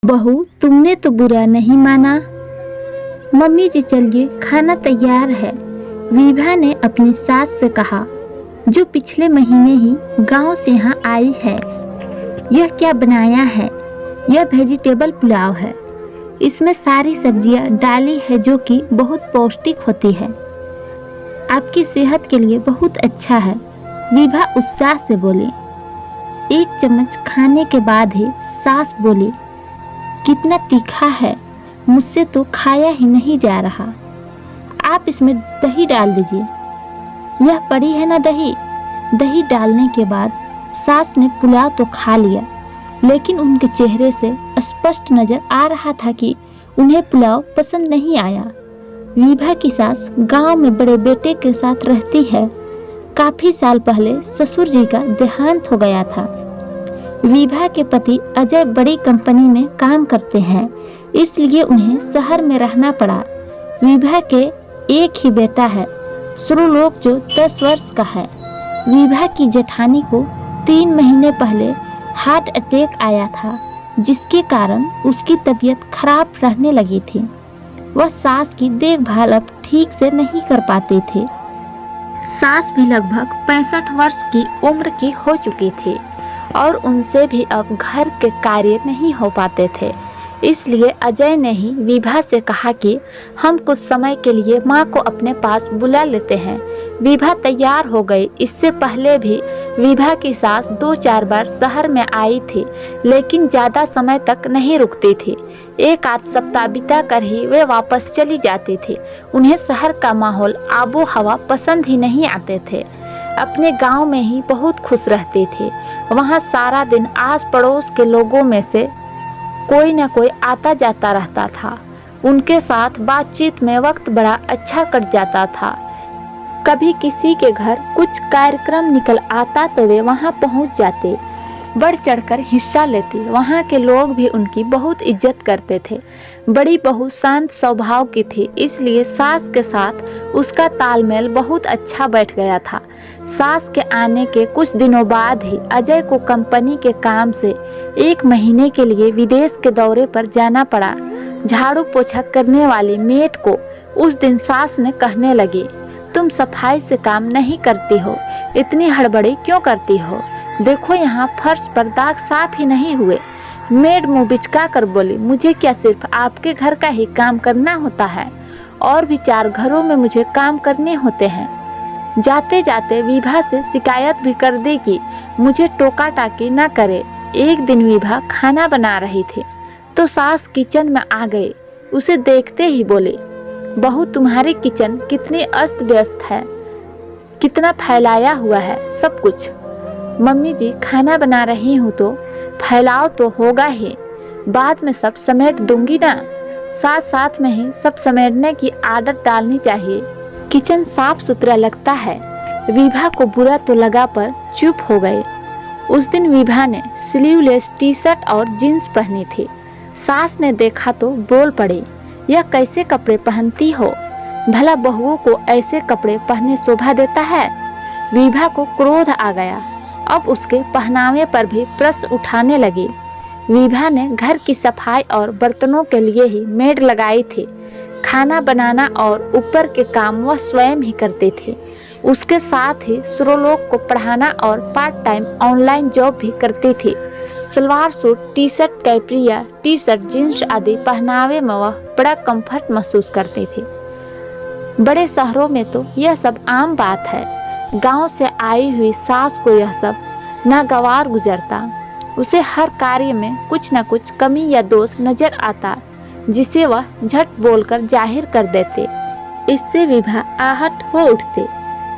बहू, तुमने तो बुरा नहीं माना। मम्मी जी चलिए, खाना तैयार है, विभा ने अपनी सास से कहा, जो पिछले महीने ही गांव से यहाँ आई है। यह क्या बनाया है? यह वेजिटेबल पुलाव है। इसमें सारी सब्जियां डाली है जो कि बहुत पौष्टिक होती है। आपकी सेहत के लिए बहुत अच्छा है, विभा उत्साह से बोली। एक चम्मच खाने के बाद ही सास बोली, कितना तीखा है, मुझसे तो खाया ही नहीं जा रहा। आप इसमें दही डाल दीजिए। यह पड़ी है ना दही। दही डालने के बाद सास ने पुलाव तो खा लिया, लेकिन उनके चेहरे से स्पष्ट नजर आ रहा था कि उन्हें पुलाव पसंद नहीं आया। विभा की सास गांव में बड़े बेटे के साथ रहती है। काफी साल पहले ससुर जी का देहांत हो गया था। विभा के पति अजय बड़ी कंपनी में काम करते हैं, इसलिए उन्हें शहर में रहना पड़ा। विभा के एक ही बेटा है, सुरलोक, जो 10 वर्ष का है। विभा की जेठानी को 3 महीने पहले हार्ट अटैक आया था, जिसके कारण उसकी तबीयत खराब रहने लगी थी। वह सास की देखभाल अब ठीक से नहीं कर पाते थे। सास भी लगभग 65 वर्ष की उम्र की हो चुकी थी और उनसे भी अब घर के कार्य नहीं हो पाते थे। इसलिए अजय ने ही विभा से कहा कि हम कुछ समय के लिए माँ को अपने पास बुला लेते हैं। विभा तैयार हो गई। इससे पहले भी विभा की सास 2-4 बार शहर में आई थी, लेकिन ज़्यादा समय तक नहीं रुकती थी। 1 आध सप्ताह बिता कर ही वे वापस चली जाती थी। उन्हें शहर का माहौल, आबो हवा पसंद ही नहीं आते थे। अपने गांव में ही बहुत खुश रहती थी। वहाँ सारा दिन आस पड़ोस के लोगों में से कोई न कोई आता जाता रहता था। उनके साथ बातचीत में वक्त बड़ा अच्छा कट जाता था। कभी किसी के घर कुछ कार्यक्रम निकल आता तो वे वहाँ पहुँच जाते, बढ़ चढ़कर हिस्सा लेते। वहाँ के लोग भी उनकी बहुत इज्जत करते थे। बड़ी बहू शांत स्वभाव की थी, इसलिए सास के साथ उसका तालमेल बहुत अच्छा बैठ गया था। सास के आने के कुछ दिनों बाद ही अजय को कंपनी के काम से 1 महीने के लिए विदेश के दौरे पर जाना पड़ा। झाड़ू पोछा करने वाली मेट को उस दिन सास ने कहने लगी, तुम सफाई से काम नहीं करती हो, इतनी हड़बड़ी क्यों करती हो? देखो यहाँ फर्श पर दाग साफ ही नहीं हुए। मेड मुँह बिचका कर बोली, मुझे क्या सिर्फ आपके घर का ही काम करना होता है? और भी 4 घरों में मुझे काम करने होते हैं। जाते जाते विभा से शिकायत भी कर दी कि मुझे टोका टाकी न करे। एक दिन विभा खाना बना रही थी तो सास किचन में आ गई। उसे देखते ही बोले, बहू, तुम्हारी किचन कितनी अस्त व्यस्त है, कितना फैलाया हुआ है सब कुछ। मम्मी जी, खाना बना रही हूँ तो फैलाव तो होगा ही, बाद में सब समेट दूंगी ना। साथ साथ में ही सब समेटने की आदत डालनी चाहिए। किचन साफ सुथरा लगता है। विभा को बुरा तो लगा पर चुप हो गए। उस दिन विभा ने स्लीवलेस टी-शर्ट और जीन्स पहनी थी। सास ने देखा तो बोल पड़ी, यह कैसे कपड़े पहनती हो? भला बहुओं को ऐसे कपड़े पहनने शोभा देता है? विभा को क्रोध आ गया। अब उसके पहनावे पर भी प्रश्न उठाने लगी। विभा ने घर की सफाई और बर्तनों के लिए ही मेड लगाई थी। खाना बनाना और ऊपर के काम वह स्वयं ही करती थी। उसके साथ ही सुरलोक को पढ़ाना और पार्ट टाइम ऑनलाइन जॉब भी करती थी। सलवार सूट, टी-शर्ट, कैपरी या टी-शर्ट, जीन्स आदि पहनावे में वह बड़ा कंफर्ट महसूस करती थी। बड़े शहरों में तो यह सब आम बात है। गांव से आई हुई सास को यह सब नागवार गुजरता। उसे हर कार्य में कुछ न कुछ कमी या दोष नजर आता, जिसे वह झट बोलकर जाहिर कर देते। इससे विभा आहट हो उठते।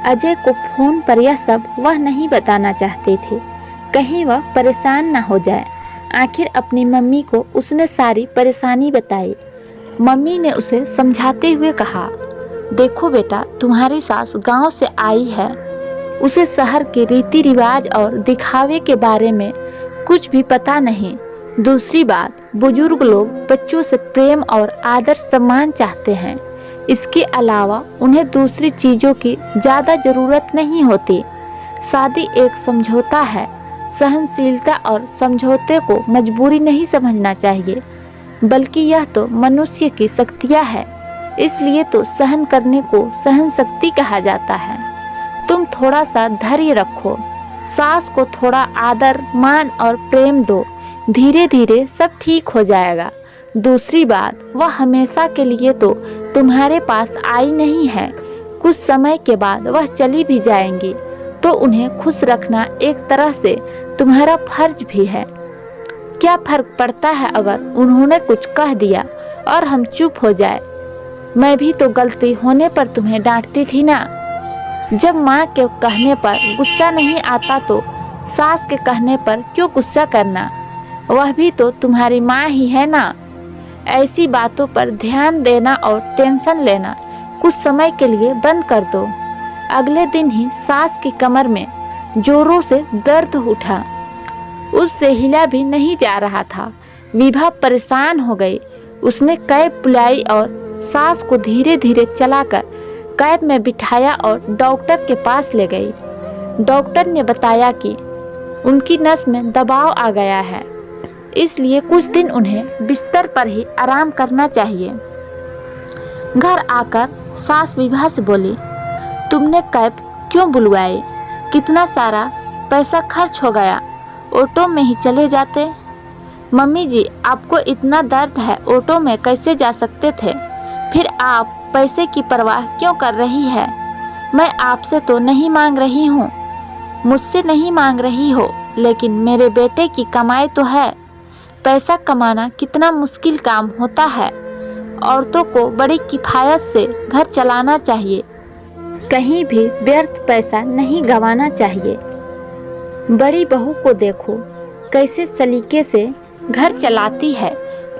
अजय को फोन पर यह सब वह नहीं बताना चाहते थे, कहीं वह परेशान न हो जाए। आखिर अपनी मम्मी को उसने सारी परेशानी बताई। मम्मी ने उसे समझाते हुए कहा, देखो बेटा, तुम्हारी सास गांव से आई है। उसे शहर के रीति रिवाज और दिखावे के बारे में कुछ भी पता नहीं। दूसरी बात, बुजुर्ग लोग बच्चों से प्रेम और आदर सम्मान चाहते हैं। इसके अलावा उन्हें दूसरी चीज़ों की ज़्यादा ज़रूरत नहीं होती। शादी एक समझौता है। सहनशीलता और समझौते को मजबूरी नहीं समझना चाहिए। बल्कि यह तो मनुष्य की शक्तियाँ है, इसलिए तो सहन करने को सहन शक्ति कहा जाता है। तुम थोड़ा सा धैर्य रखो, सास को थोड़ा आदर मान और प्रेम दो, धीरे धीरे सब ठीक हो जाएगा। दूसरी बात, वह हमेशा के लिए तो तुम्हारे पास आई नहीं है, कुछ समय के बाद वह चली भी जाएंगी, तो उन्हें खुश रखना एक तरह से तुम्हारा फर्ज भी है। क्या फर्क पड़ता है अगर उन्होंने कुछ कह दिया और हम चुप हो जाए। मैं भी तो गलती होने पर तुम्हें डांटती थी ना। जब माँ के कहने पर गुस्सा नहीं आता तो सास के कहने पर क्यों गुस्सा करना, वह भी तो तुम्हारी माँ ही है ना। ऐसी बातों पर ध्यान देना और टेंशन लेना कुछ समय के लिए बंद कर दो। अगले दिन ही सास की कमर में जोरों से दर्द उठा, उससे हिला भी नहीं जा रहा था। विभा परेशान हो गई। उसने कैब बुलाई और सास को धीरे धीरे चलाकर कैब में बिठाया और डॉक्टर के पास ले गई। डॉक्टर ने बताया कि उनकी नस में दबाव आ गया है, इसलिए कुछ दिन उन्हें बिस्तर पर ही आराम करना चाहिए। घर आकर सास विभा से बोली, तुमने कैब क्यों बुलवाई? कितना सारा पैसा खर्च हो गया, ऑटो में ही चले जाते। मम्मी जी, आपको इतना दर्द है, ऑटो में कैसे जा सकते थे? फिर आप पैसे की परवाह क्यों कर रही है? मैं आपसे तो नहीं मांग रही हूँ, मुझसे नहीं मांग रही हो, लेकिन मेरे बेटे की कमाई तो है। पैसा कमाना कितना मुश्किल काम होता है। औरतों को बड़ी किफायत से घर चलाना चाहिए, कहीं भी व्यर्थ पैसा नहीं गंवाना चाहिए। बड़ी बहू को देखो कैसे सलीके से घर चलाती है।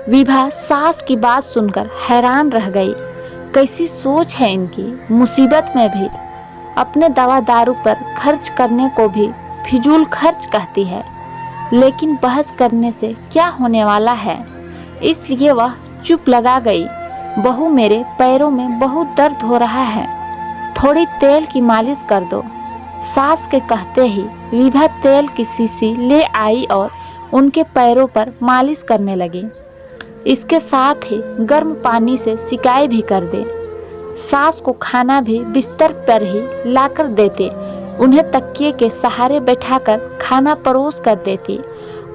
विभा सास की बात सुनकर हैरान रह गई। कैसी सोच है इनकी। मुसीबत में भी अपने दवा दारू पर खर्च करने को भी फिजूल खर्च कहती है, लेकिन बहस करने से क्या होने वाला है, इसलिए वह चुप लगा गई। बहू, मेरे पैरों में बहुत दर्द हो रहा है, थोड़ी तेल की मालिश कर दो। सास के कहते ही विभा तेल की शीशी ले आई और उनके पैरों पर मालिश करने लगी। इसके साथ ही गर्म पानी से सिकाई भी कर दे। सास को खाना भी बिस्तर पर ही लाकर देते, उन्हें तकिए के सहारे बैठाकर खाना परोस कर देती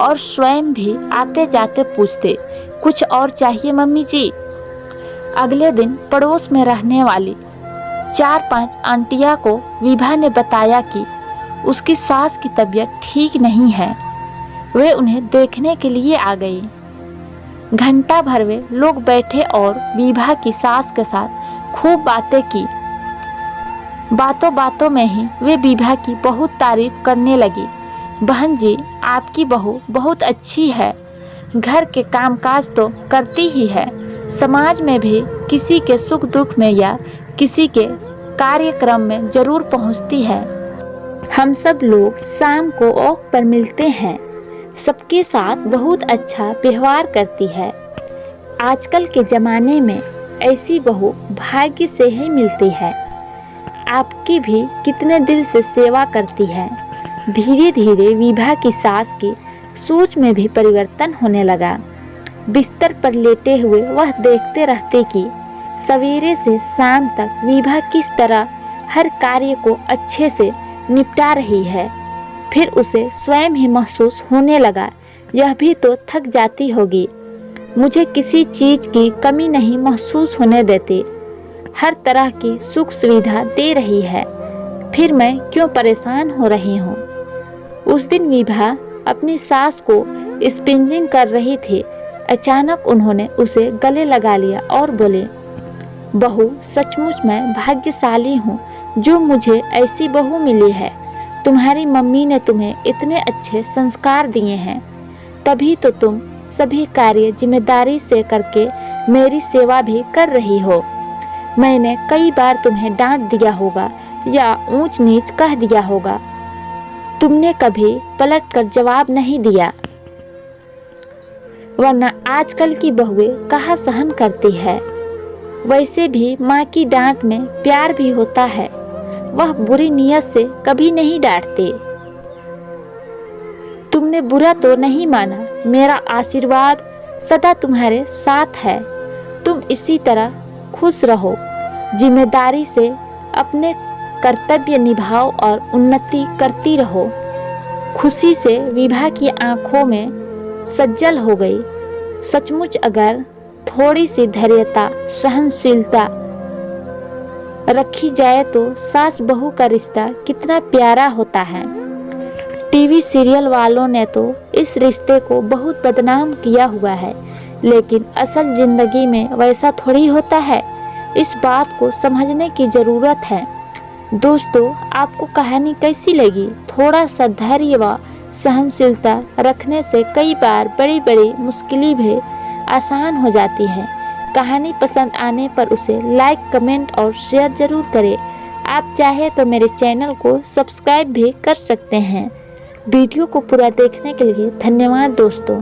और स्वयं भी आते जाते पूछते, कुछ और चाहिए मम्मी जी? अगले दिन पड़ोस में रहने वाली 4-5 आंटियां को विभा ने बताया कि उसकी सास की तबीयत ठीक नहीं है। वे उन्हें देखने के लिए आ गई। घंटा भर वे लोग बैठे और विभा की सास के साथ खूब बातें की। बातों बातों में ही वे विभा की बहुत तारीफ करने लगी। बहन जी, आपकी बहू बहुत अच्छी है, घर के कामकाज तो करती ही है, समाज में भी किसी के सुख दुख में या किसी के कार्यक्रम में जरूर पहुंचती है। हम सब लोग शाम को औक पर मिलते हैं, सबके साथ बहुत अच्छा व्यवहार करती है। आजकल के ज़माने में ऐसी बहू भाग्य से ही मिलती है। आपकी भी कितने दिल से सेवा करती है। धीरे धीरे विभा की सास की सोच में भी परिवर्तन होने लगा। बिस्तर पर लेटे हुए वह देखते रहते कि सवेरे से शाम तक विभा किस तरह हर कार्य को अच्छे से निपटा रही है। फिर उसे स्वयं ही महसूस होने लगा, यह भी तो थक जाती होगी, मुझे किसी चीज़ की कमी नहीं महसूस होने देती, हर तरह की सुख सुविधा दे रही है, फिर मैं क्यों परेशान हो रही हूँ। उस दिन विभा अपनी सास को स्पिंजिंग कर रही थी। अचानक उन्होंने उसे गले लगा लिया और बोले, बहू, सचमुच मैं भाग्यशाली हूँ जो मुझे ऐसी बहू मिली है। तुम्हारी मम्मी ने तुम्हें इतने अच्छे संस्कार दिए हैं, तभी तो तुम सभी कार्य जिम्मेदारी से करके मेरी सेवा भी कर रही हो। मैंने कई बार तुम्हें डांट दिया होगा या ऊंच नीच कह दिया होगा, तुमने कभी पलटकर जवाब नहीं दिया, वरना आजकल की बहुएं कहाँ सहन करती है। वैसे भी माँ की डांट में प्यार भी होता है, वह बुरी नीयत से कभी नहीं डांटती। तुमने बुरा तो नहीं माना, मेरा आशीर्वाद सदा तुम्हारे साथ है। तुम इसी तरह खुश रहो, जिम्मेदारी से अपने कर्तव्य निभाओ और उन्नति करती रहो। खुशी से विभा की आंखों में सज्जल हो गई। सचमुच अगर थोड़ी सी धैर्यता, सहनशीलता रखी जाए तो सास बहू का रिश्ता कितना प्यारा होता है। टीवी सीरियल वालों ने तो इस रिश्ते को बहुत बदनाम किया हुआ है, लेकिन असल जिंदगी में वैसा थोड़ी होता है। इस बात को समझने की ज़रूरत है। दोस्तों, आपको कहानी कैसी लगी? थोड़ा सा धैर्य व सहनशीलता रखने से कई बार बड़ी बड़ी मुश्किलें भी आसान हो जाती है। कहानी पसंद आने पर उसे लाइक, कमेंट और शेयर जरूर करें। आप चाहे तो मेरे चैनल को सब्सक्राइब भी कर सकते हैं। वीडियो को पूरा देखने के लिए धन्यवाद दोस्तों।